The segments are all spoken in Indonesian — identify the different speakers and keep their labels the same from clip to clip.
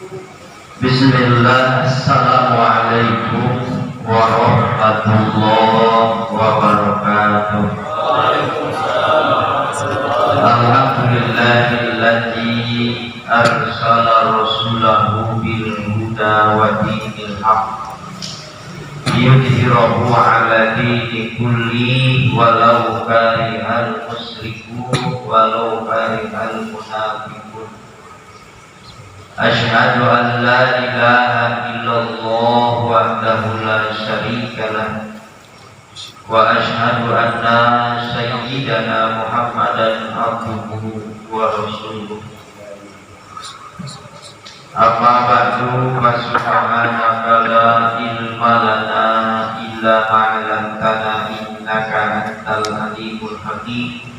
Speaker 1: Bismillah, assalamualaikum warahmatullahi wabarakatuh. Alhamdulillahilladzi arsala rasulahu bil huda wa dinil haqq liyudhhirahu 'ala dini kulli walau karihal musyrikun walau karihal munafiqun. Asyhadu an la ilaha illallah wahdahu la syarika lah wa asyhadu anna sayyidana Muhammadan abduhu wa rasuluh. Amma ba'du, fa subhanaka la ilma lana illa ma 'allamtana innaka antal alimul hakim.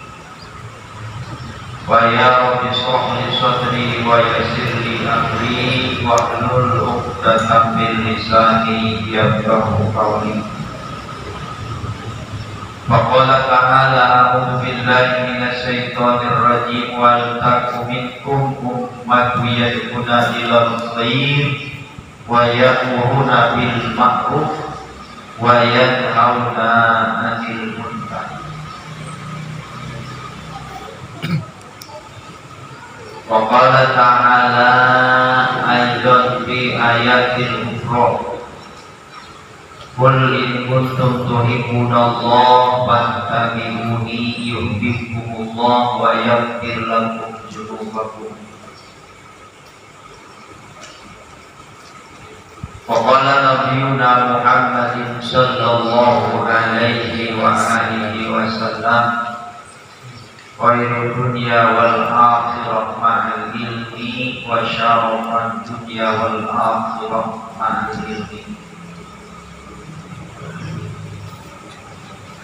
Speaker 1: Wa ya rabbi shrah li sadri wa yassir li amri wahlul 'uqdatam min lisani yafqahu qawli. Faqala ta'ala a'udzu billahi minasy syaithanir rajim wal takum minkum ummatun yad'una ilal khair wa ya'muruna bil ma'ruf wa yanhauna 'anil munkar. Wa qala ta'ala aidan fi ayatil ukhra qul in kuntum tuhibbunallaha fattabi'uni yuhibbukumullah wa yaghfir lakum dzunubakum. Wa qala nabiyuna Muhammadin sallallahu alaihi wa alihi wasallam khairud dunya wal akhirah ma'al ilmi wa syarrul dunya wal akhirah ma'al ilmi.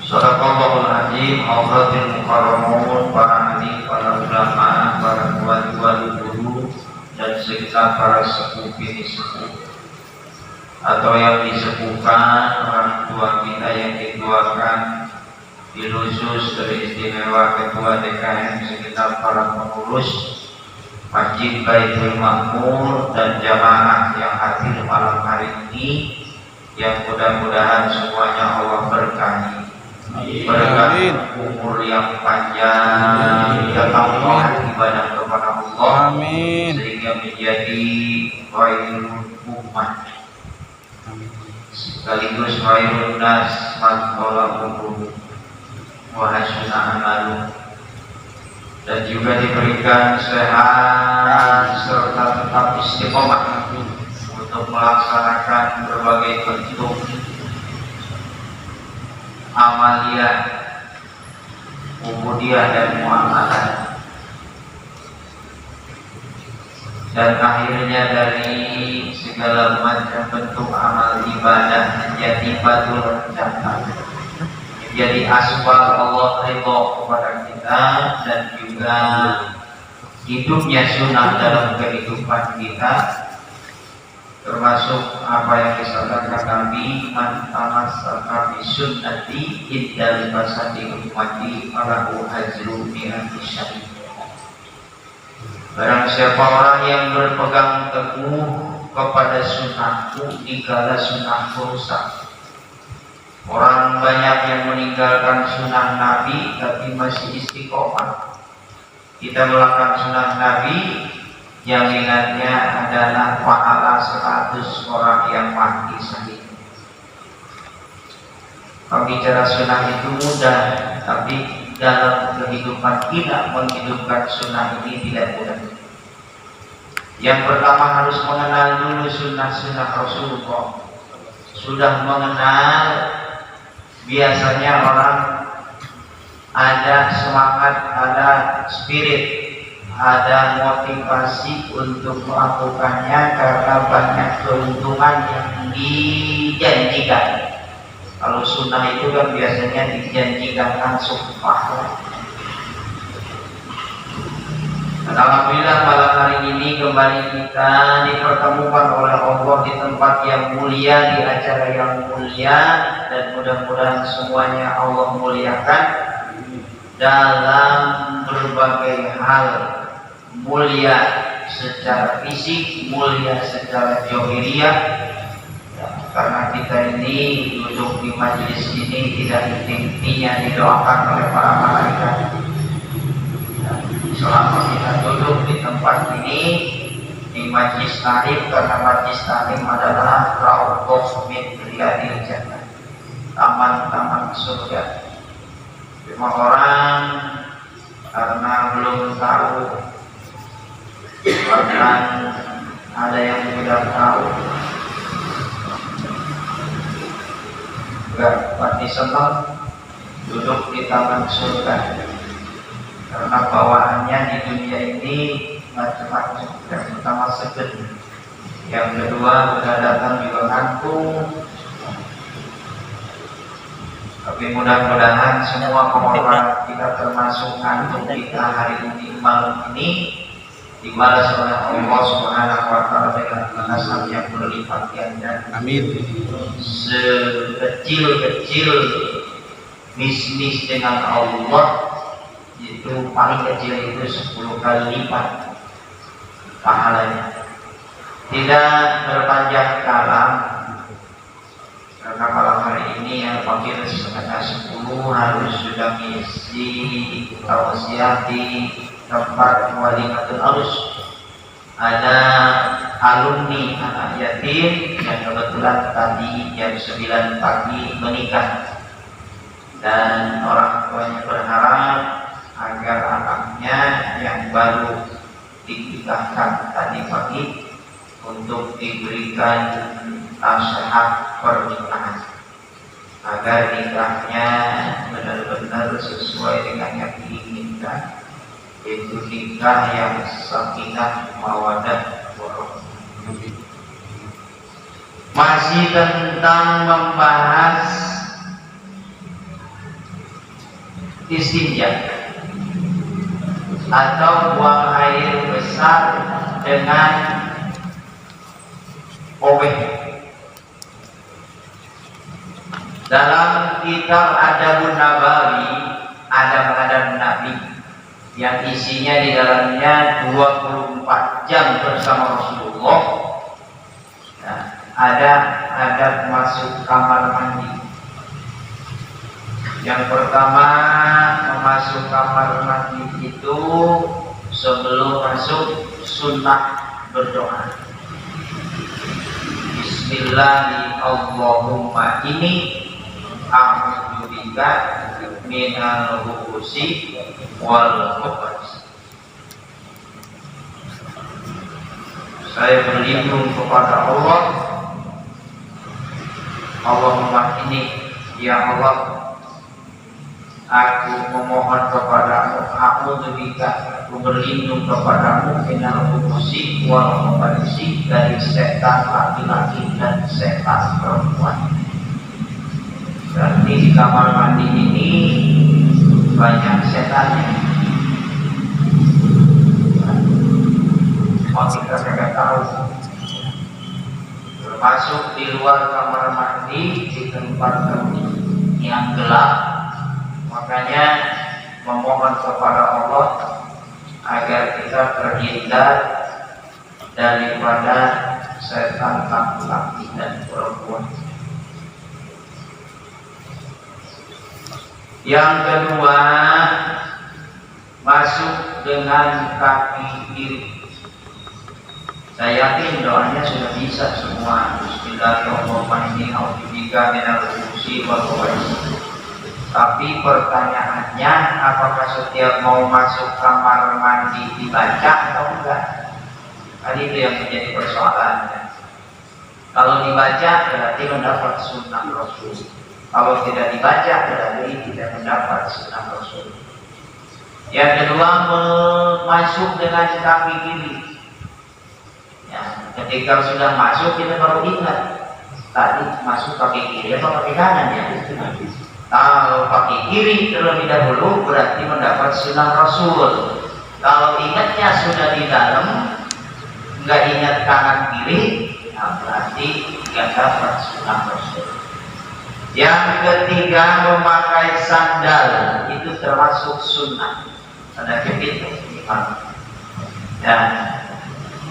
Speaker 1: Sadaqallahul azim. Hadratil mukarramun, para hadirin, para ulama, para wali guru dan segenap para sepuh bini sepuh atau yang disepuhkan, orang tua kita yang dituakan, khusus teristimewa ketua DKM, segenap para pengurus Masjid Baitul Makmur dan jamaah yang hadir malam hari ini, yang mudah-mudahan semuanya Allah berkahi, berkahi umur yang panjang, ketakwaan ibadah kepada Allah, sehingga menjadi khairul ummah sekaligus khairun nas man qala umur wa hasuna amalu, dan juga diberikan sehat serta tetap istiqomah untuk melaksanakan berbagai bentuk amaliyah, ubudiyah dan muamalah, dan akhirnya dari segala macam bentuk amal ibadah menjadi batul jannah, menjadi asbab Allah ridha kepada kita, dan juga hidupnya sunnah dalam kehidupan kita, termasuk apa yang disabdakan Nabi, man tamassaka bi sunnati indal fasadi ummati falahu ajru mi'ati syahid. Barang siapa orang yang berpegang teguh kepada sunnahku dikala sunnahku rusak. Orang banyak yang meninggalkan sunnah Nabi tapi masih istiqomah. Kita melakukan sunnah Nabi, jaminannya adalah pahala 100 orang yang mati syahid. Bicara sunnah itu mudah, tapi dalam kehidupan kita menghidupkan sunnah ini tidak mudah. Yang pertama harus mengenal dulu sunnah-sunnah Rasulullah. Sudah mengenal, biasanya orang ada semangat, ada spirit, ada motivasi untuk melakukannya karena banyak keuntungan yang dijanjikan. Kalau sunnah itu kan biasanya dijanjikan langsung pahala. Dan alhamdulillah malam hari ini kembali kita dipertemukan oleh Allah di tempat yang mulia, di acara yang mulia, dan mudah-mudahan semuanya Allah muliakan dalam berbagai hal mulia secara fisik, mulia secara johiriyah. Ya, karena kita ini duduk di majelis ini tidak intinya didoakan oleh para malaikat. Ya, selama kita duduk di tempat ini di majlis taklim, karena majlis taklim adalah raudhah min riyadil jannah, taman-taman surga. Cuma orang karena belum tahu, bahkan ada yang tidak tahu, enggak pasti senang duduk di taman surga, karena bawaannya di dunia ini macam-macam. Yang pertama seger, yang kedua udah datang juga ngantuk. Tapi mudah-mudahan semua pengorbanan kita termasuk ngantuk kita hari ini, malam ini dibalas oleh Allah Subhanahu wa Ta'ala dengan balasan yang berlipat ganda. Amin. Sekecil-kecil bisnis dengan Allah itu paling kecil itu 10 kali lipat pahalanya. Tidak berpanjang kalam, karena malam hari ini yang pagi 9:30 harus sudah mengisi tausiah di tempat walimatul arus. Ada alumni anak yatim yang kebetulan tadi jam 9 pagi menikah, dan orang tuanya berharap agar anaknya yang baru dinikahkan tadi pagi untuk diberikan nasihat pernikahan agar nikahnya benar-benar sesuai dengan yang diinginkan, yaitu nikah yang sakinah mawaddah warahmah. Masih tentang membahas istinja atau buang air besar dengan obeh. Dalam kitab Adabun Nabawi, adab-adab Nabi yang isinya di dalamnya 24 jam bersama Rasulullah, nah, ada adab masuk kamar mandi. Yang pertama, masuk kamar mandi itu sebelum masuk sunnah berdoa. Bismillahirrahmanirrahim. Ini a'udzubika minal khubusi wal khaba'is. Saya berlindung kepada Allah. Allahumma ini, ya Allah, aku memohon kepadamu, a'udzubika, aku berlindung kepadamu minal khubusi wal khaba'is, dari setan laki-laki dan setan perempuan. Berarti di kamar mandi ini banyak setannya. Mau kita tidak tahu. Termasuk di luar kamar mandi, di tempat yang gelap. Makanya memohon kepada Allah agar kita terhindar daripada setan laki-laki dan perempuan. Yang kedua, masuk dengan kaki kiri. Saya yakin doanya sudah bisa semua. Bismillahirrahmanirrahim. A'udzubika minal khubusi wal khaba'is. Tapi pertanyaannya, apakah setiap mau masuk kamar mandi dibaca atau enggak? Tadi itu yang menjadi persoalannya. Kalau dibaca berarti mendapat sunnah Rasul. Kalau tidak dibaca berarti tidak mendapat sunnah Rasul. Yang kedua, masuk dengan kaki kiri. Ya, ketika sudah masuk kita baru ingat tadi masuk kaki kiri atau kaki kanan ya. Kalau kaki kiri terlebih dahulu berarti mendapat sunnah Rasul. Kalau ingatnya sudah di dalam, nggak ingat kanan kiri, nah berarti nggak dapat sunnah Rasul. Yang ketiga, memakai sandal itu termasuk sunnah. Ada begitu, ya.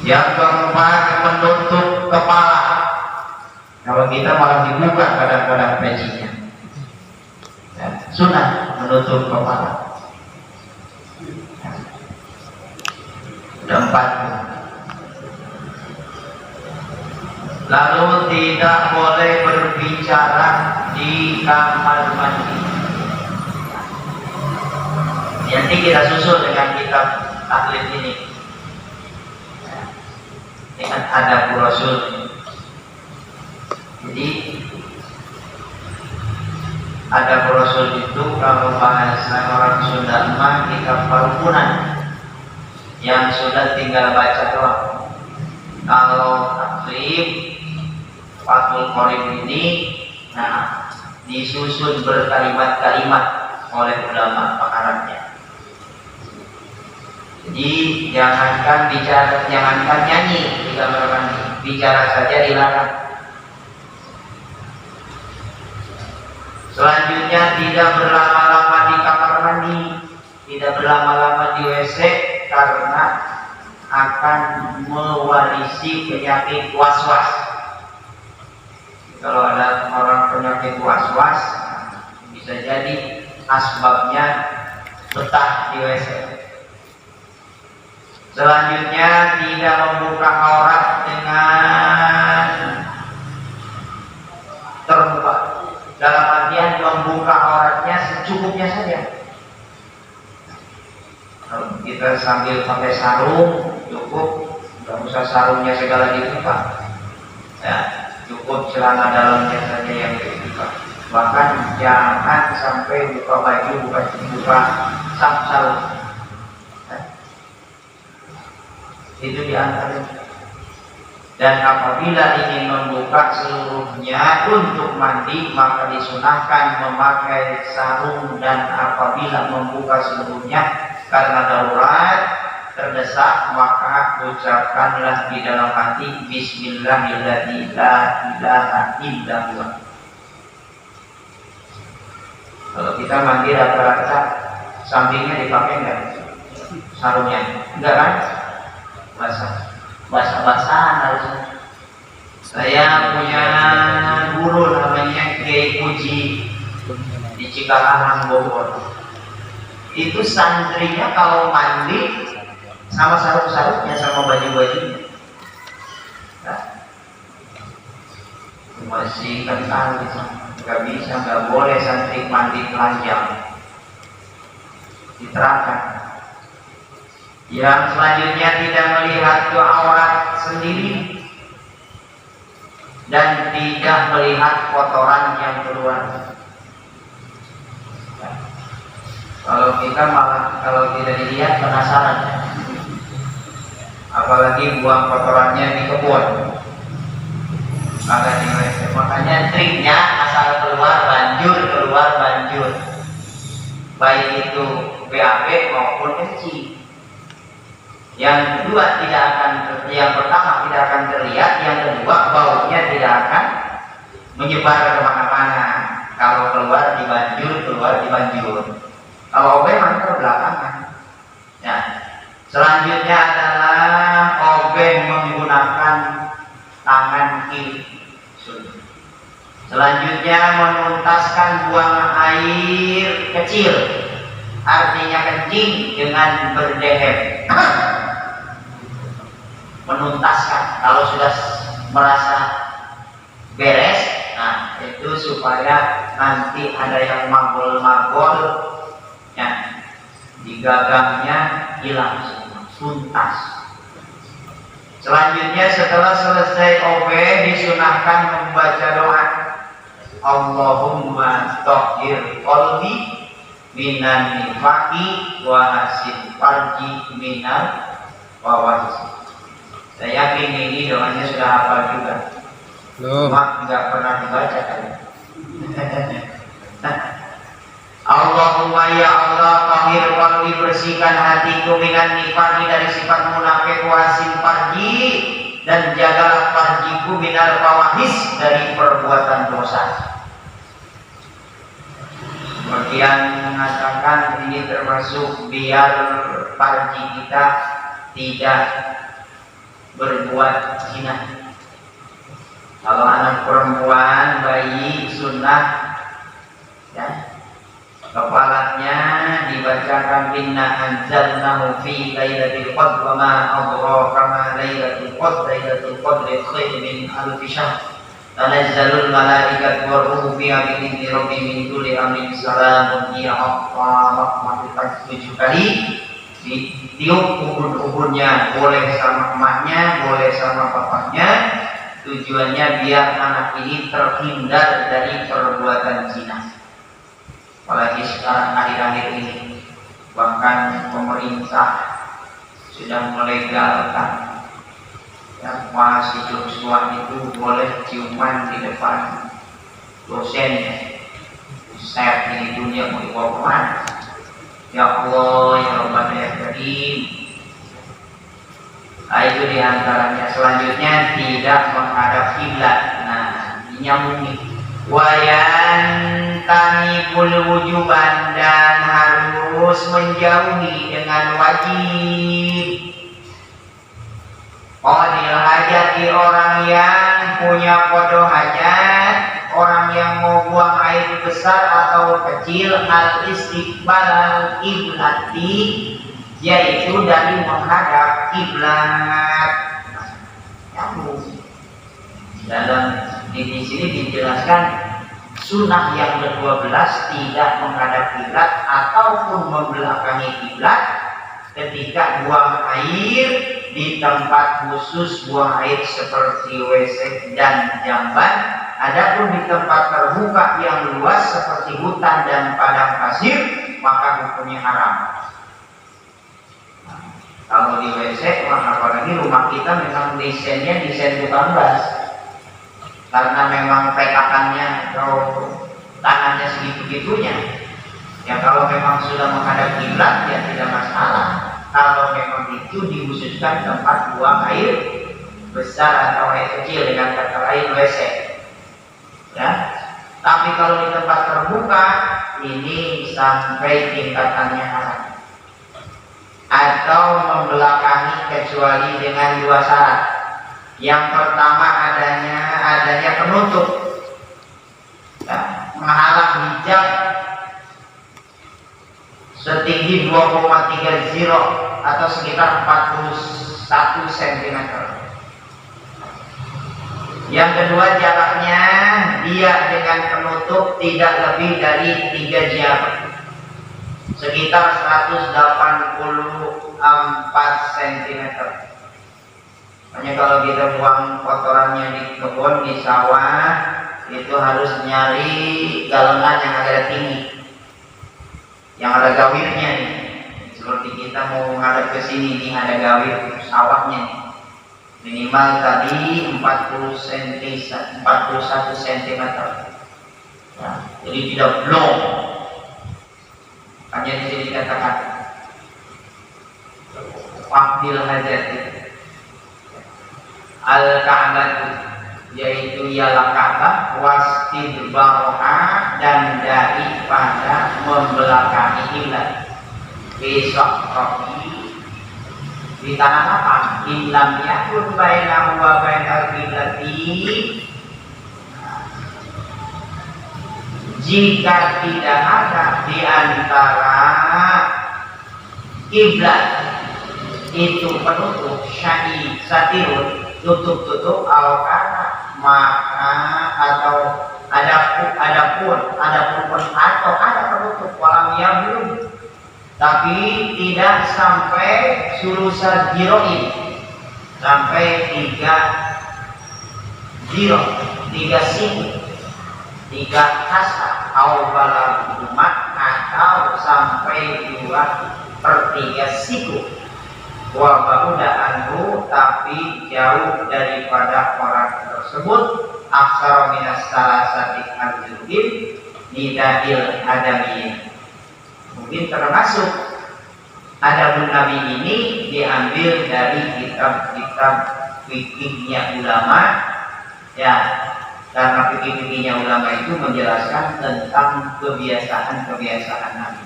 Speaker 1: Yang keempat, menutup kepala. Kalau kita malah dibuka kadang-kadang pecinya. Ya, sunnah menutup kepala. Ada 4. Lalu tidak boleh berbicara di kamar mandi. Nanti kita susul dengan kitab taklid ini. Dengan adab Rasul. Jadi adab Rasul itu kalau bahasa orang Sunda mah kitab parukunan yang sudah tinggal baca doang. Kalau taklid Fathul Qorib ini, nah disusun berkalimat-kalimat oleh ulama pengarangnya. Jadi jangankan bicara, jangankan nyanyi di kamar mandi, bicara saja dilarang. Selanjutnya tidak berlama-lama di kamar mandi, tidak berlama-lama di WC karena akan mewarisi penyakit was-was. Kalau ada orang penyakit was-was, bisa jadi asbabnya betah di WC. Selanjutnya tidak membuka aurat dengan terbuka. Dalam artian membuka auratnya secukupnya saja. Kalau kita sambil pakai sarung cukup, nggak usah sarungnya segala dibuka. Ya, cukup celana dalamnya saja yang dibuka. Bahkan jangan sampai buka baju, buka sarung. Itu diantaranya. Dan apabila ingin membuka seluruhnya untuk mandi, maka disunahkan memakai sarung. Dan apabila membuka seluruhnya karena darurat terdesak, maka ucapkanlah di dalam hati Bismillahirrahmanirrahim, la ilaha illallah. Kalau kita mandi rata-rata sampingnya dipakai enggak sarungnya? Enggak kan? Basah-basahan harusnya. Saya punya guru namanya Kiai Puji di Cikarang, Bogor. Itu santrinya kalau mandi sama sarung-sarungnya, sama baju-bajunya. Nah, masih kental gitu. Nggak bisa, nggak boleh santri mandi telanjang. Diterapkan. Yang selanjutnya tidak melihat aurat sendiri dan tidak melihat kotoran yang keluar. Kalau kita malah kalau tidak dilihat penasaran, apalagi buang kotorannya di kebun. Makanya triknya asal keluar banjur, baik itu BAB maupun kecil. Yang kedua yang pertama tidak akan terlihat, yang kedua baunya tidak akan menyebar kemana-mana. Kalau keluar di banjur. Kalau obeng ke belakangan. Ya. Selanjutnya adalah obeng menggunakan tangan kiri. Selanjutnya menuntaskan buang air kecil, artinya kencing dengan berdehem. Menuntaskan, kalau sudah merasa beres, nah itu supaya nanti ada yang magol-magol, ya, di gagangnya hilang semua, tuntas. Selanjutnya setelah selesai OB disunahkan membaca doa Allahumma tahhir qalbi minan nifaqi wa hasin farji minal fawahis. Saya yakin ini doanya sudah hafal juga. Cuma nggak pernah dibaca kan. Allahumma ya Allah tahhir qalbi, bersihkan hatiku minan nifaqi, dari sifat munafik, wasin farji, dan jagalah farjiku minal fawahis, dari perbuatan dosa. Kemudian mengatakan ini termasuk biar farji kita tidak berbuat zina. Kalau anak perempuan bayi sunnah ya, kepalanya dibacakan inna anzalnahu fi lailatul qadr wa ma adraka ma lailatul qadr lailatul qadri khairun min alfi syahr tanazzalul malaikatu war ruhu fiha bi idzni rabbihim min kulli amrin salamun hiya hatta rahmatan 7 kali ditiup ubun-ubunnya, boleh sama emaknya, boleh sama bapaknya. Tujuannya biar anak ini terhindar dari perbuatan zina. Apalagi sekarang akhir-akhir ini, bahkan pemerintah sudah melegalkan ya, mahasiswa itu boleh ciuman di depan dosennya. Buset, ini dunia mau dibawa kemana? Ya Allah, ya Rabbana ya Karim. Nah, itu diantaranya. Selanjutnya tidak menghadap kiblat. Nah, ini nyambung nih. Wayan tanibul wujuban, dan harus menjauhi dengan wajib. Qadil hajati, orang yang punya kodo hajat, orang yang mau buang air besar atau kecil, al istiqbal al kiblati, yaitu dari menghadap kiblat. Dalam di sini dijelaskan sunnah yang ke-12 tidak menghadap kiblat ataupun membelakangi kiblat ketika buang air di tempat khusus buang air seperti WC dan jamban. Adapun di tempat terbuka yang luas seperti hutan dan padang pasir, maka hukumnya haram. Kalau di WC, apalagi rumah kita memang desainnya desain tukang gas, karena memang petakannya atau tangannya segitu-gitunya. Ya kalau memang sudah menghadap kiblat ya tidak masalah. Kalau memang itu dikhususkan tempat buang air besar atau air kecil, dengan kata lain WC. Ya, tapi kalau di tempat terbuka ini sampai tingkatannya haram. Atau membelakangi kecuali dengan 2 syarat. Yang pertama adanya penutup, ya, menghalang hijab setinggi 2,30 atau sekitar 41 cm. Yang kedua, jaraknya dia dengan penutup tidak lebih dari 3 jam, sekitar 184 cm. Hanya kalau kita buang kotorannya di kebun, di sawah, itu harus nyari galengan yang agak tinggi, yang ada gawirnya nih. Seperti kita mau menghadap ke sini nih, ada gawir sawahnya nih. Minimal tadi 41 cm. Ya, jadi tidak blong. Hanya di sini dikatakan waqtil hajati al-ka'batu, yaitu ialah Ka'bah, wastidbaroha, dan daripada membelakangi kiblat. Besok rohi di tanah apa? Ilam yakun bainahu wa bainal kiblati, jika tidak ada di antara kiblat itu penutup, syai satirun, tutup al-kana, maka atau ada pun atau ada penutup walam yabun, tapi tidak sampai sulusa jiroin, sampai 3 siku, 3 kasa, awal umat, atau sampai 2/3 siku. Wa ba'uda anhu, tapi jauh daripada orang tersebut, aksara minas salasati al-judin nidadil adami. Mungkin termasuk adabun Nabi ini diambil dari kitab-kitab fikihnya ulama, ya, karena fikih-fikihnya ulama itu menjelaskan tentang kebiasaan-kebiasaan Nabi,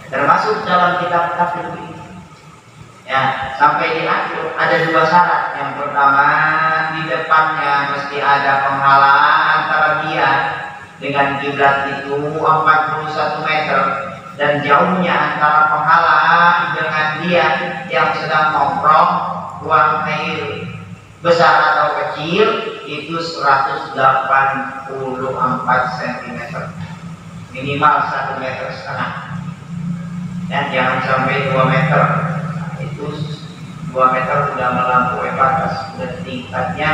Speaker 1: termasuk dalam kitab-kitab fikih. Ya, sampai diatur ada dua syarat. Yang pertama, di depannya mesti ada penghalang antara dia dengan kiblat itu 41 meter, dan jauhnya antara penghalang dengan dia yang sedang nongkrong buang air besar atau kecil itu 184 cm, minimal 1,5 meter, dan jangan sampai 2 meter. Itu 2 meter sudah melampaui batas, dan tingkatnya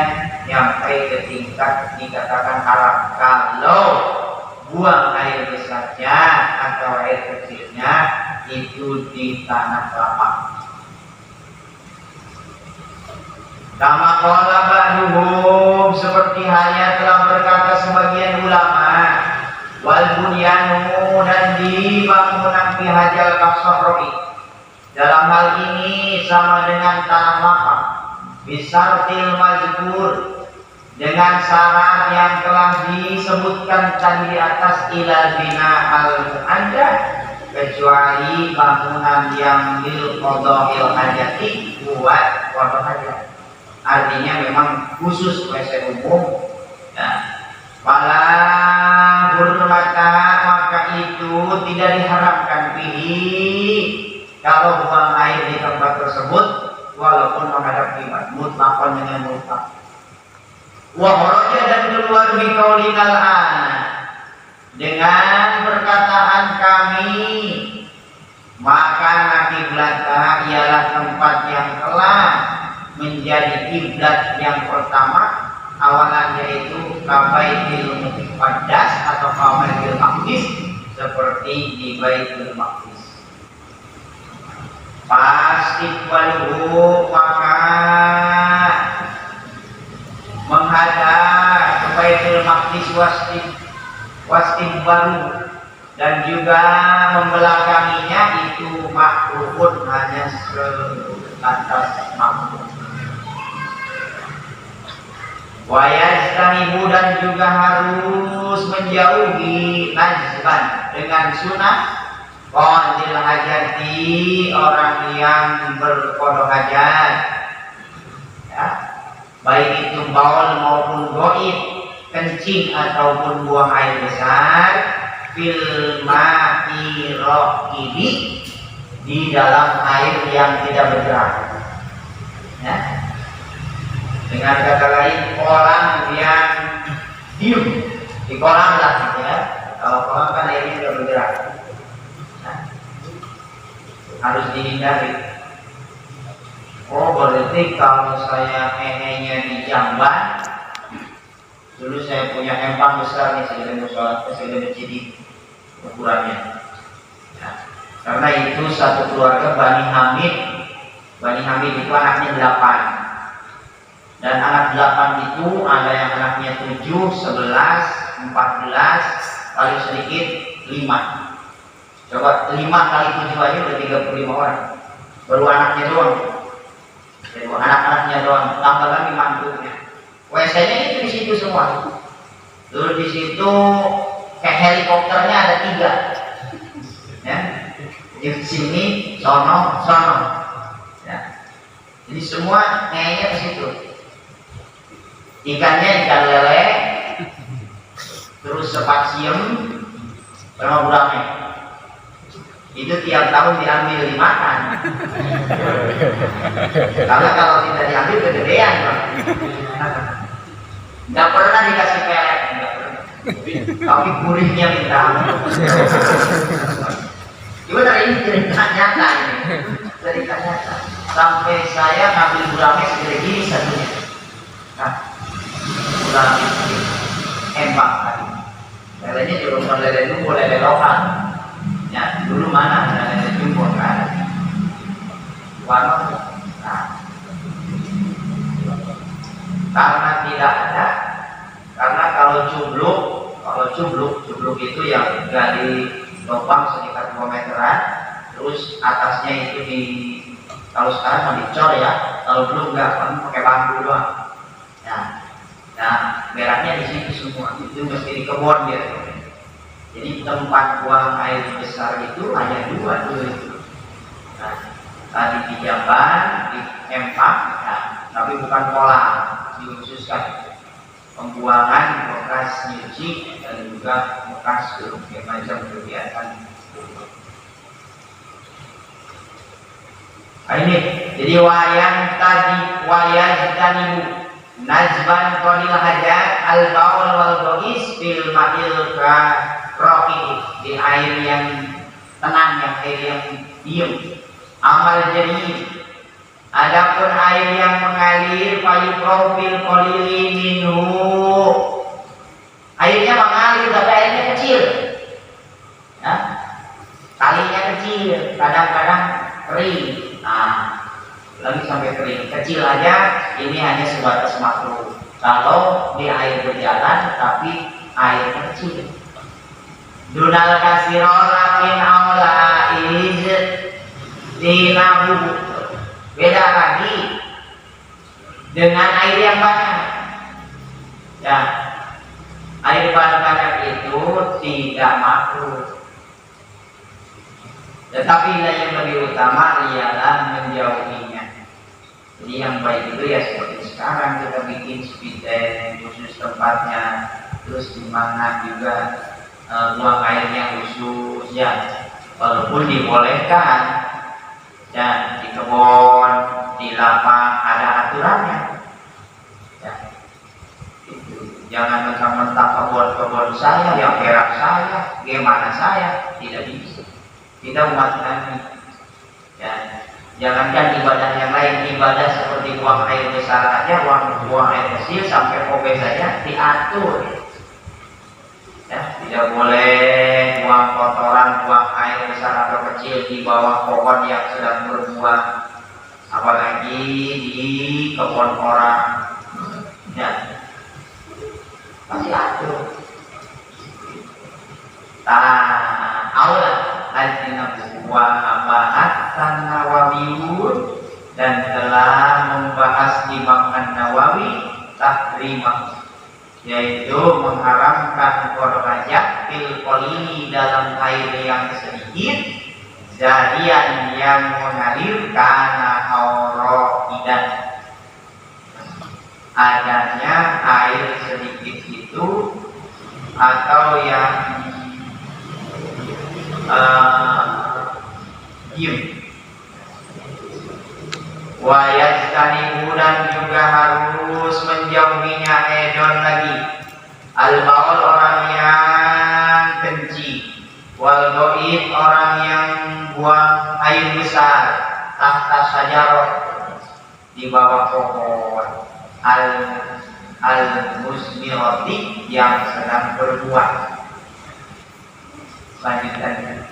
Speaker 1: nyampe ke tingkat dikatakan haram kalau buang air besarnya atau air kecilnya itu di tanah lapang. Kama qala ba'duhum, seperti halnya telah berkata sebagian ulama, wal bunyanu, dan di bangunan fi hajal kasarri, dalam hal ini sama dengan tanah lapang, bisartil mazkur, dengan syarat yang telah disebutkan tadi di atas, ilal bina al mu'adda, kecuali bangunan yang bil qada'il hajati, buat qada hajat, artinya memang khusus WC umum. Wala hurmata, maka itu tidak diharamkan pilih kalau buang air di tempat tersebut walaupun menghadap kiblat, mutlaqan dengan mutlak. Wa kharaja, dan keluar biqaulinal ana, dengan perkataan kami, maka kiblata ialah tempat yang telah menjadi kiblat yang pertama awalan, yaitu Baitul Muqaddas atau Baitul Maqdis, seperti di Baitul Maqdis. Pasti waluhu, maka menghadap ke Baitul Maqdis wastim baru, dan juga membelakanginya itu makruhun, hanya sebatas makruh. Wayastanibu, dan juga harus menjauhi najban dengan sunah qadil hajati, orang yang berqada hajat, ya, baik itu baul maupun goib, kencing ataupun buang air besar, fil ma'i raqibi, di dalam air yang tidak bergerak, ya. Dengan kata lain, kolam yang diem, di kolam lah, ya. Kalau kolam kan airnya tidak bergerak, nah, harus dihindari. Oh, berarti kalau saya nya di Jamban, dulu saya punya empang besar nih, sebelum sholat, sebelum masjid ukurannya. Nah, karena itu satu keluarga Bani Hamid. Bani Hamid itu anaknya 8. Dan anak 8 itu ada yang anaknya 7, 11, 14, paling sedikit 5. Coba 5 kali 7 aja udah 35 orang. Baru anaknya doang. Jadi anak-anaknya doang, tambah lagi mantunya. WC-nya itu di situ semua. Terus di situ kayak helikopternya ada 3. Ya. Di sini, sono. Ya. Jadi semua ngeynya ke situ. Ikannya ikan lele, terus spasium sama gurame. Itu tiap tahun diambil dimakan. Karena kalau tidak diambil kegedean, Pak. Nggak pernah dikasih pelet, nggak pernah. Tapi gurihnya minta ampun. Gimana ini cerita nyata ini? Cerita nyata. Sampai saya ngambil gurame segede gini satunya. Nah, gurame empang tadi. Lelenya juga bukan lele jumbo, lele lokal. Ya, dulu mana ada lele jumbo, nggak ada. Warna, nah, karena tidak ada, karena kalau cubluk itu yang gali lubang sekitar 2 meteran, terus atasnya itu kalau sekarang mau dicor ya, kalau dulu enggak, kan pakai bambu doang. Nah, beraknya di situ semua, itu mesti di kebun dia. Jadi tempat buang air besar itu hanya 2 dulu itu. Nah, tadi di jamban, di empat, ya, tapi bukan pola, dikhususkan pembuangan bekas nyuci dan juga bekas berbagai macam kegiatan. Nah, ini jadi wayang tadi najban qalil hajat al baul wal bois bil ma'il ka rohid, di air yang tenang, yang air yang diam. Amal jadi adapun air yang mengalir payu profil kolili minhu, airnya mengalir tapi airnya kecil, ya? Kalinya kecil, kadang-kadang kering. Nah, lagi sampai kering, kecil aja ini hanya sebatas makruh. Kalau di air berjalan tapi air kecil. Dunal kasirol lakin aula iz dinabu, beda lagi dengan air yang banyak. Ya, air banyak itu tidak makruh. Tetapi yang lebih utama ialah menjauhinya. Jadi yang baik itu ya seperti sekarang kita bikin spidey khusus tempatnya, terus di mana juga buang airnya khusus, ya walaupun dibolehkan ya di kebun, di lapang ada aturannya. Ya, itu. Jangan mentang-mentang kebun saya, yang perak saya, gimana saya, tidak bisa. Kita umat Nabi, ya, jangankan ibadah yang lain, ibadah seperti buang air besar aja, buang air kecil sampai obes saja diatur. Ya, tidak boleh buang kotoran, buang air besar atau kecil di bawah pohon yang sedang berbuah, apalagi di kebun orang. Ya, pasti atur. Allah wa bahas Nawawiyun, dan telah membahas Imam An-Nawawi tahrimah, yaitu mengharamkan korajak fil qalili dalam air yang sedikit, jarian yang mengalir karena auraidan, adanya air sedikit itu atau yang diam. Wayastanibu, dan juga harus menjauhinya edon lagi al-baul, orang yang kencing, wal goib, orang yang buang air besar, tahta sajarah, di bawah pohon, al-musmirati, yang sedang berbuah. Lanjutannya,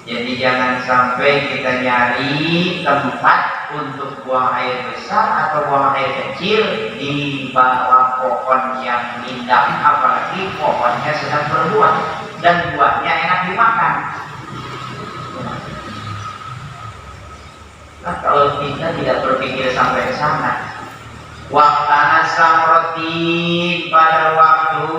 Speaker 1: jadi jangan sampai kita nyari tempat untuk buang air besar atau buang air kecil di bawah pohon yang indah, apalagi pohonnya sedang berbuah dan buahnya enak dimakan. Nah, kalau kita tidak berpikir sampai ke sana, waktana samroti, pada waktu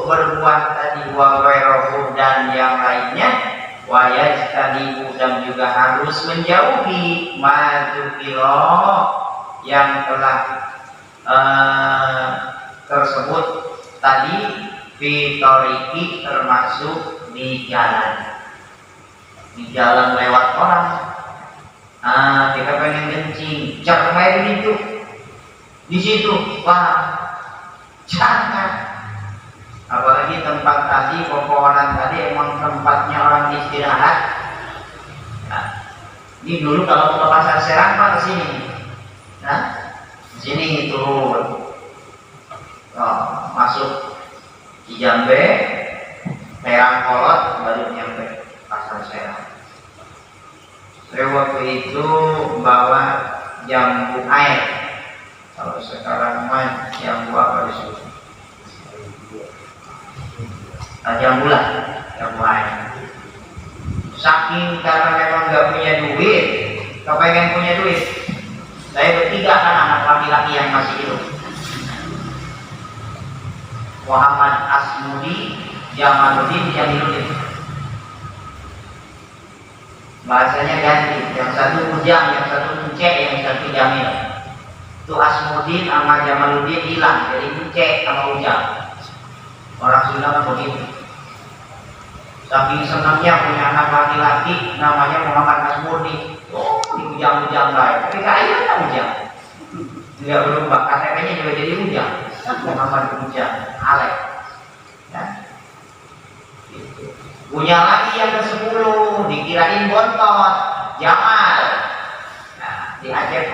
Speaker 1: berbuah tadi, wawerohu, dan yang lainnya, wayajtanibu, dan juga harus menjauhi mazukiro, yang telah tersebut tadi, fitoriki, termasuk di jalan lewat orang. Kita pengen kencing, cermai itu di situ, wah jangan. Apalagi tempat tadi, pepohonan tadi emang tempatnya orang istirahat. Nah, ini dulu kalau ke pasar Serang Pak, kesini. Nah, sini turun, masuk Cijambe, Perangkolot, baru nyampe pasar Serang. Saya waktu itu bawa jambu air. Kalau sekarang mah jambu apa disuruh? Jambu air. Saking karena memang nggak punya duit, kepengen punya duit. Saya bertiga kan anak laki-laki yang masih hidup. Muhammad Asmudi, Jamaluddin, Jamiluddin. Bahasanya ganti, yang satu Ujang, yang satu Ucek, yang satu Jamil. Itu Asmudin sama Jamaluddin hilang, jadi Ucek sama Ujang. Orang Sunda kan begitu. Saking senangnya punya anak laki-laki namanya Muhammad Asmudin. Oh, di Ujang-Ujang lain. Tapi kaya kan Ujang. Tidak berubah, KTP-nya juga jadi Ujang. Muhammad Ujang, Alek. Ya. Gitu. Punya lagi yang ke-10, dikirain Bontot, Jamal. Nah, di Aceh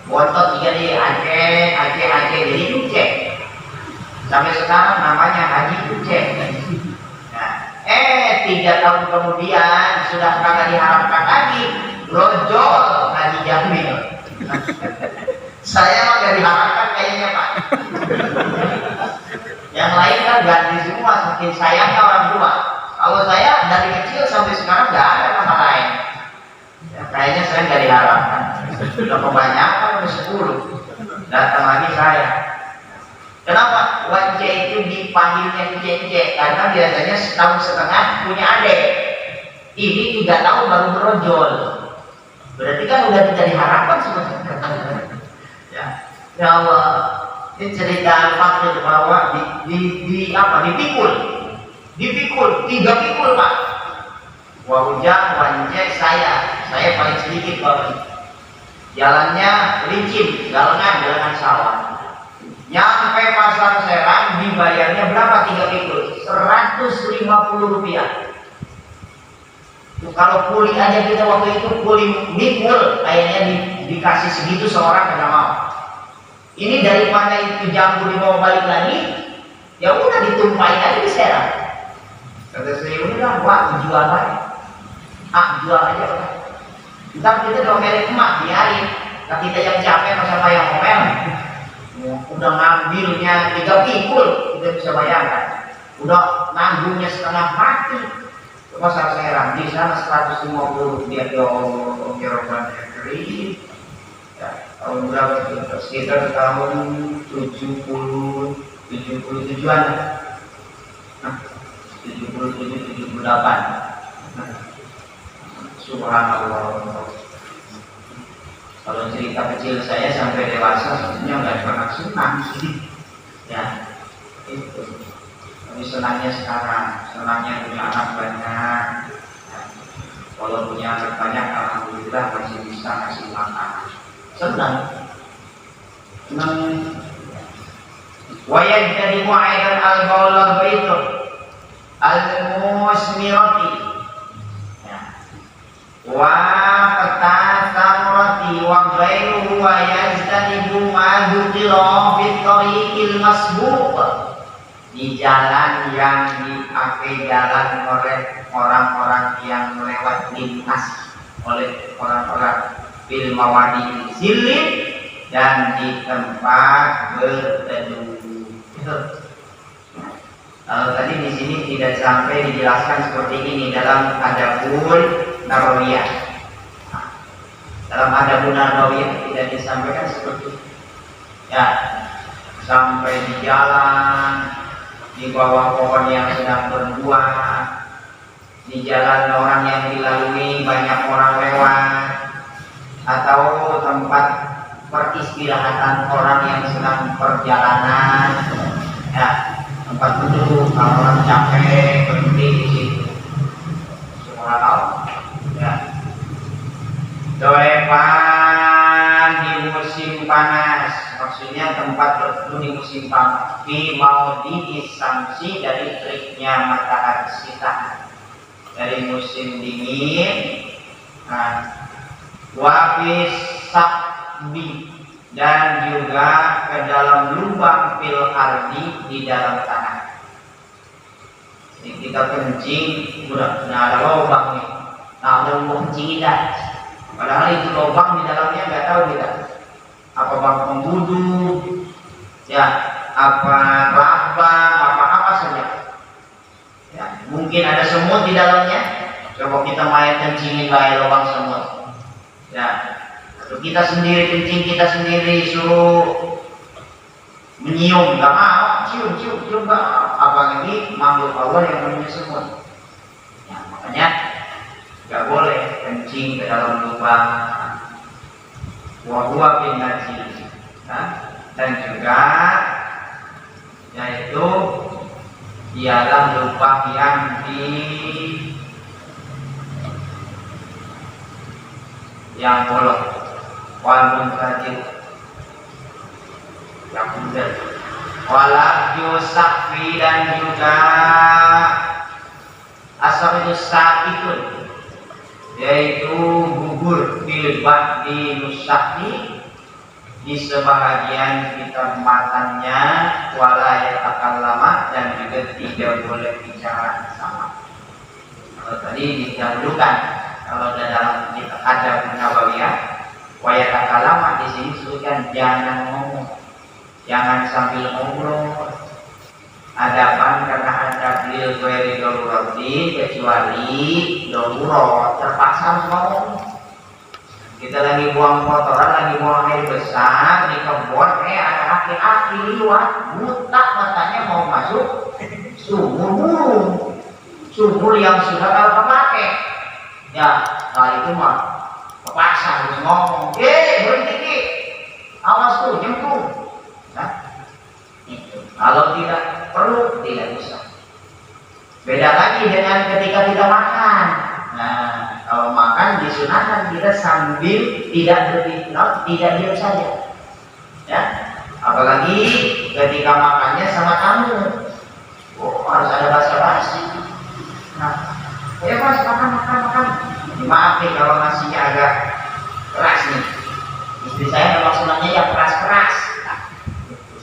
Speaker 1: Bontot juga di Aceh, jadi Ucek. Sampai sekarang namanya Haji Ucek. Nah, 3 tahun kemudian sudah kagak diharapkan lagi, brojol Haji Jamil. Saya mah gak diharapkan kayaknya Pak. Yang lain kan ganti semua, saking sayangnya orang tua. Kalau saya dari kecil sampai sekarang gak ada nama lain. Ya, kayaknya saya gak diharapkan. Sudah kebanyakan, udah 10. Datang lagi saya. Kenapa? Wance itu dipanggilnya Cece? Karena biasanya setahun setengah punya adik. Ini 3 tahun baru berojol. Berarti kan udah tidak diharapkan sebenarnya. Ya Allah, ini cerita fakir bahwa dipikul 3 pikul Pak. Ujang, Wance, saya paling sedikit Pak. Jalannya licin, galengan sawah. Nyampe pasar Serang dibayarnya berapa 3 pikul? 150 rupiah. Tuh, kalau kuli aja kita waktu itu kuli mikul kayaknya dikasih segitu seorang kagak mau. Ini daripada itu jambu dibawa balik lagi, ya udah ditumpahin aja di Serang. Kata saya udah, wah jual aja. Jual aja udah. Ntar kita domelin emak biarin. Nah, kita yang capek sama yang ngomel. Udah ngambilnya 3 pikul, kita bisa bayangkan. Udah nanggungnya setengah mati. Pasar Serang di sana 150 dia oke robannya kering. Ya, tahun berapa itu? Sekitar tahun 77-an. Nah, 77-78. Nah, subhanallah. Kalau cerita kecil saya sampai dewasa sebenarnya nggak pernah senang sih. Ya, itu. Tapi senangnya sekarang, senangnya punya anak banyak. Ya. Kalau punya anak banyak, alhamdulillah masih bisa ngasih makan. Senang. Wayang jadi mu'aidan al-bawlah itu al-musmirati. Wa fatasamrati wa ghairuhu wa yazdanibu ma dukira fit tariqil masbuq. Di jalan yang dipakai jalan oleh orang-orang yang lewat lintas oleh orang-orang bil mawadi silin dan di tempat berteduh. Kalau tadi di sini tidak sampai dijelaskan seperti ini dalam Adabul Nabawiyah. Dalam Adabul Nabawiyah tidak disampaikan seperti itu. Ya, sampai di jalan, di bawah pohon yang sedang berbuah, di jalan orang yang dilalui banyak orang lewat, atau tempat peristirahatan orang yang sedang perjalanan, ya, tempat duduk kalau orang capek berhenti di situ. Subhanallah. Ya. Doepan di musim panas, maksudnya tempat berteduh di musim panas. Di mau disamsi dari teriknya matahari sitar dari musim dingin. Nah, wafis sabbi dan juga ke dalam lubang fil ardi di dalam tanah. Jadi kita kencing, udah ada lubang nih. Nah, ada lubang kencing kita. Padahal itu lubang di dalamnya nggak tahu kita. Apa bang pembudu, ya, apa lambang, apa saja. Ya, mungkin ada semut di dalamnya. Coba kita main kencingin bayi lubang semut. Ya. Kita sendiri kencing, kita sendiri suruh menyium, nggak mau, cium nggak mau. Apalagi makhluk Allah yang namanya semut. Ya, makanya nggak boleh kencing kencing ke dalam lubang, wahwa bin najis, dan juga yaitu ialah lubang yang bolong, wal muntajir yang mudah, wala yusakfi, dan juga asal itu sakitun, yaitu gugur bilbah di nusakfi di sebahagian kitab matanya, wala yatakan lama, dan juga tidak boleh bicara sama. Kalau tadi didahulukan, kalau dalam kitab ada Nabawiyah, wayatakan lama, di sini disebutkan jangan ngomong, jangan sambil ngobrol. Adapan karena ada beliau dari darurati, kecuali darurat terpaksa ngomong. Kita lagi buang kotoran, lagi buang air besar di kebun, ada aki-aki liwat, buta matanya mau masuk sumur burung, sumur yang sudah kalau terpakai. Ya, nah itu mah terpaksa harus ngomong, berhenti, awas tuh, jemput. Nah, itu. Kalau tidak perlu, tidak bisa. Beda lagi dengan ketika kita makan. Nah, kalau makan disunahkan kita sambil tidak berbicara, tidak diam saja. Ya, apalagi ketika makannya sama tamu, harus ada basa-basi. Nah, mas makan. Maaf nih kalau nasinya agak keras nih. Istri saya memang sunahnya yang keras-keras.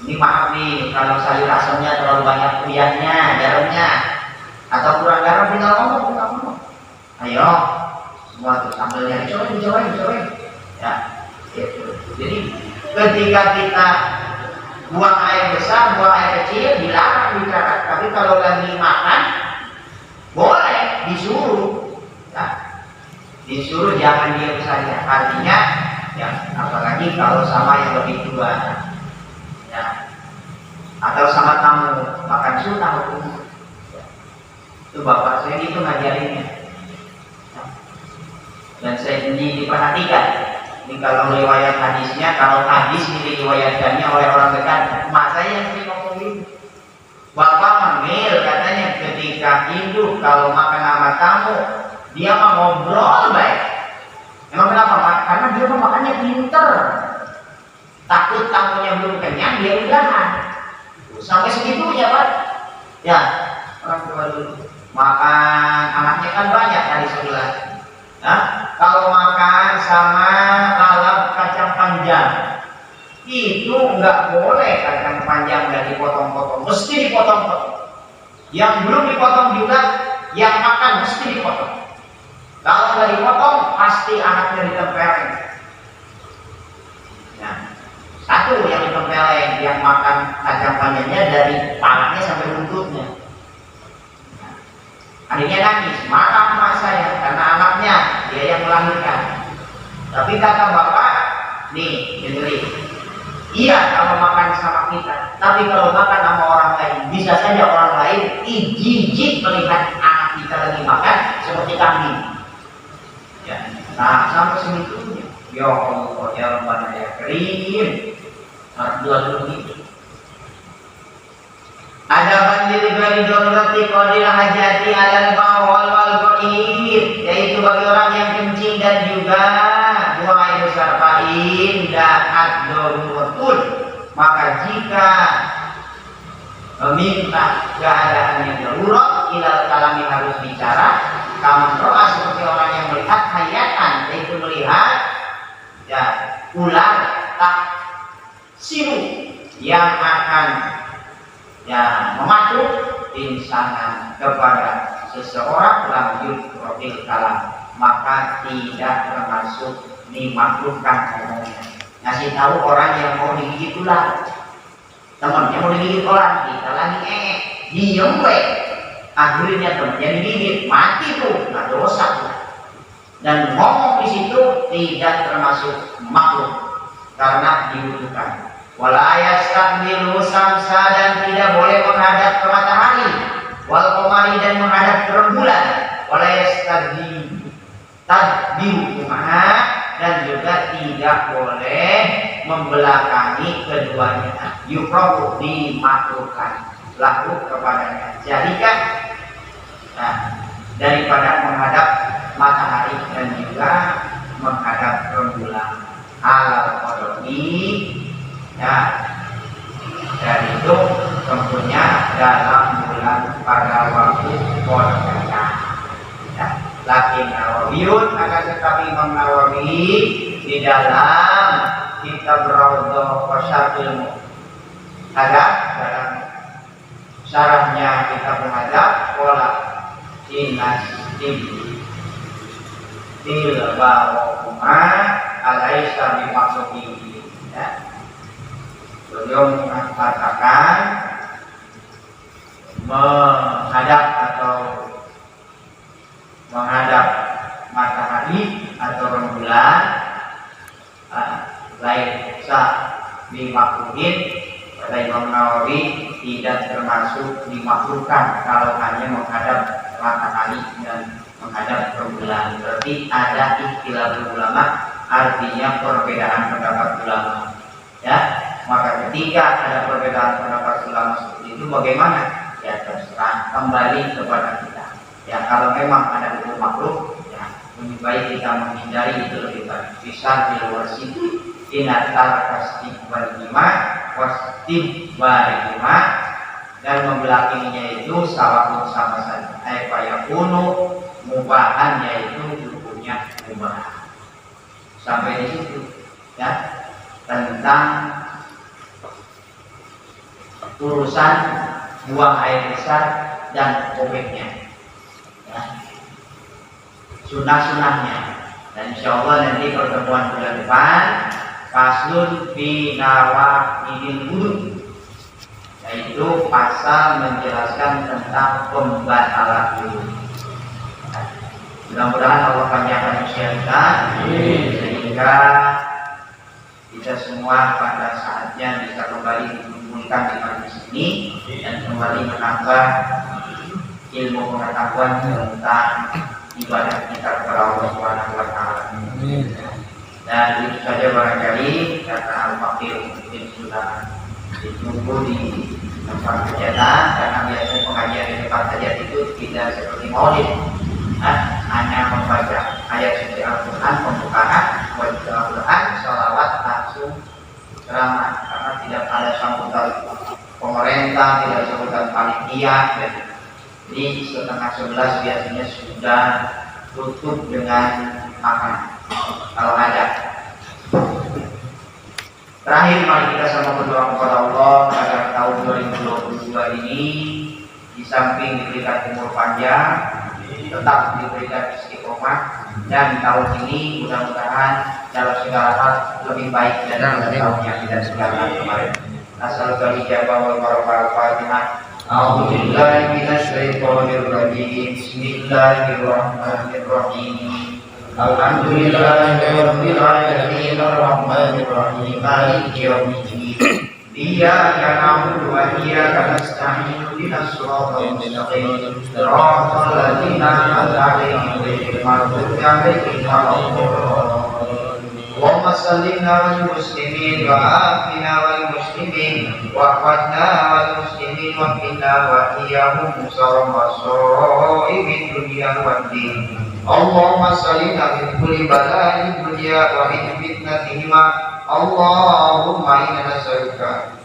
Speaker 1: Ini maaf nih kalau sayur asamnya terlalu banyak kunyahnya, garamnya, atau kurang garam, tinggal ngomong. Ayo, semua tuh sambelnya dicobain. Ya, gitu. Jadi ketika kita buang air besar, buang air kecil, dilarang bicara. Tapi kalau lagi makan, boleh disuruh. Ya, disuruh jangan diam saja. Artinya, ya apalagi kalau sama yang lebih tua, ya, atau sama tamu, makan sunnah hukum. Itu bapak saya gitu ngajarinnya. Dan saya ini diperhatikan. Ini kalau riwayat hadisnya, kalau hadis diriwayatkannya oleh orang dekat, emak saya yang sering ngomong gitu. Bapak manggil katanya ketika hidup kalau makan sama tamu, dia mah ngobrol baik. Emang kenapa? Karena dia mah makannya pinter. Takut tamunya belum kenyang, dia udahan. Sampai segitunya Pak. Ya, orang tua dulu makan anaknya kan banyak dari sebelah. Nah, kalau makan sama lalap kacang panjang, itu nggak boleh kacang panjang nggak dipotong-potong, mesti dipotong-potong. Yang belum dipotong juga, yang makan mesti dipotong. Kalau nggak dipotong, pasti anaknya ditempelin. Nah, satu yang ditempelin, yang makan kacang panjangnya dari palanya sampai buntutnya. Adiknya nangis, maaf mak saya, karena anaknya dia yang melahirkan. Tapi kata bapak, nih dengerin, iya kalau makan sama kita, tapi kalau makan sama orang lain, bisa saja orang lain jijik melihat anak kita lagi makan seperti kambing. Ya, nah sampai segitunya. Ya Allah, ya Rabbana ya Karim. Dua gitu. Ada banjir dari dorati qadil hajati alal bawal wal qaid, yaitu bagi orang yang kencing dan juga buang air besar fa'in da'at daruratun, maka jika meminta keadaan yang darurat ilal kalami harus bicara, kamu doa seperti orang yang melihat hayatan, yaitu melihat ya ular tak siru yang akan ya memacu insanan kepada seseorang lanjut profil kalam, maka tidak termasuk dimakruhkan umumnya. Ngasih tahu orang yang mau digigit ular, temannya mau digigit orang, kita lagi diem akhirnya temannya digigit, mati tuh, nggak dosa tuh. Dan ngomong di situ tidak termasuk makruh karena dibutuhkan. Wala yastaqbilu samsa, dan tidak boleh menghadap ke matahari, wal qamari, dan menghadap ke rembulan. Wala yastaqbi, tadbiruhuma, dan juga tidak boleh membelakangi keduanya. Yukrahu, dimakruhkan lahu kepadanya. Jadikan daripada menghadap matahari dan juga menghadap rembulan. Alal qadri, dan itu tentunya dalam bulan pada waktu qadar. Lakin Nawawiyun, akan tetapi Imam Nawawi di dalam kitab Raudhah Qasyafil ada dalam syarahnya kitab Hadap pola dinas tilbahuma alaisa bimaksudi. Beliau mengatakan menghadap matahari atau rembulan laisa bimakruhin, pada Imam Nawawi tidak termasuk dimakruhkan kalau hanya menghadap matahari dan menghadap rembulan. Berarti ada ikhtilaf ulama, artinya perbedaan pendapat ulama. Maka ketika ada perbedaan pendapat ulama seperti itu, bagaimana? Ya terserah, kembali kepada kita. Kalau memang ada hukum makruh, lebih baik kita menghindari, itu lebih baik. Bisa di luar situ, inatar wastibbarihima, dan membelakanginya itu sawahun sama saja. Ayapayakunu mubahan, yaitu hukumnya mubah. Sampai di situ tentang urusan buang air besar dan obeknya, sunah-sunahnya. Dan insya Allah nanti pertemuan bulan depan faslun fi nawaqidil wudu, yaitu pasal menjelaskan tentang pembatalan wudu. Mudah-mudahan Allah panjangkan usia kita sehingga kita semua pada saatnya bisa kembali dikumpulkan di majelis ini dan kembali menambah ilmu pengetahuan tentang ibadah kita kepada Allah Subhanahu wa taala. Dan itu saja barangkali, karena al-fakir mungkin sudah ditunggu di tempat hajatan, karena biasanya pengajian di tempat hajat itu tidak seperti maulid, hanya membaca ayat suci Al-Quran pembukaan, Al-Quran, sholawat, langsung ceramah, karena tidak ada sambutan pemerintah, tidak ada sambutan panitia. Jadi 10:30 biasanya sudah tutup dengan makan kalau ada. Terakhir, mari kita sama berdoa kepada Allah agar tahun 2022 ini di samping diberikan umur panjang, tetap diberikan istiqomah, dan tahun ini mudah-mudahan dalam segala hal lebih baik dari tahun yang tidak segala kemarin. Nasalul ijabah wal barakah. Al-Fatihah. A'udzu billahi minasyaitonir rajim. Bismillahirrahmanirrahim. Alhamdulillahirabbil alamin arrahmanir rahim maliki yaumiddin. Iyyaka na'budu wa iyyaka nasta'in ihdinas siratal mustaqim siratal ladzina an'amta 'alaihim ghairil maghdubi 'alaihim waladdallin. Allahumma salli ala muslimin wa afina wal muslimin wa qadna wal muslimin wa qina wa iyyahum musawwasa'ibid dunya wad din. Allahumma salli min kulli bala'in dunya wa min fitnatihima. Allahumma inna nas'aluka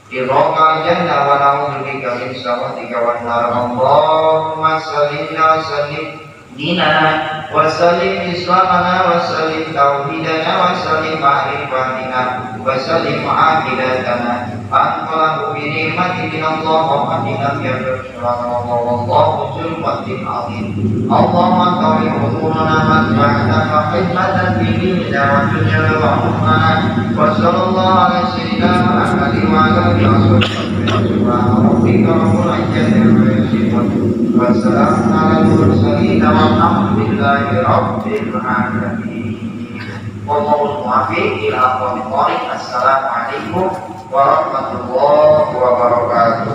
Speaker 1: ridhaka jannah wa na'udzubika min sakhatika wan nar. Allahumma salli wa sallim dinana wa sallim islamana wa sallim tauhidana wa sallim ma'rifatina wa sallim aqidatana anqalahu bi ni'mati min Allah wa qadina ya rasulullah wallahu zulmatin azim. Allahumma tawli umurana manfa'atan wa khidmatan bi dinina wa dunya wa ukhra wa sallallahu ala sayyidina Muhammadin wa ala alihi wa sahbihi wa rabbika rabbul izzati amma yasifun wa salamun ala mursalin walhamdulillahi rabbil alamin. Wallahul muwaffiq ila aqwamit thoriq. Assalamualaikum warahmatullahi wabarakatuh.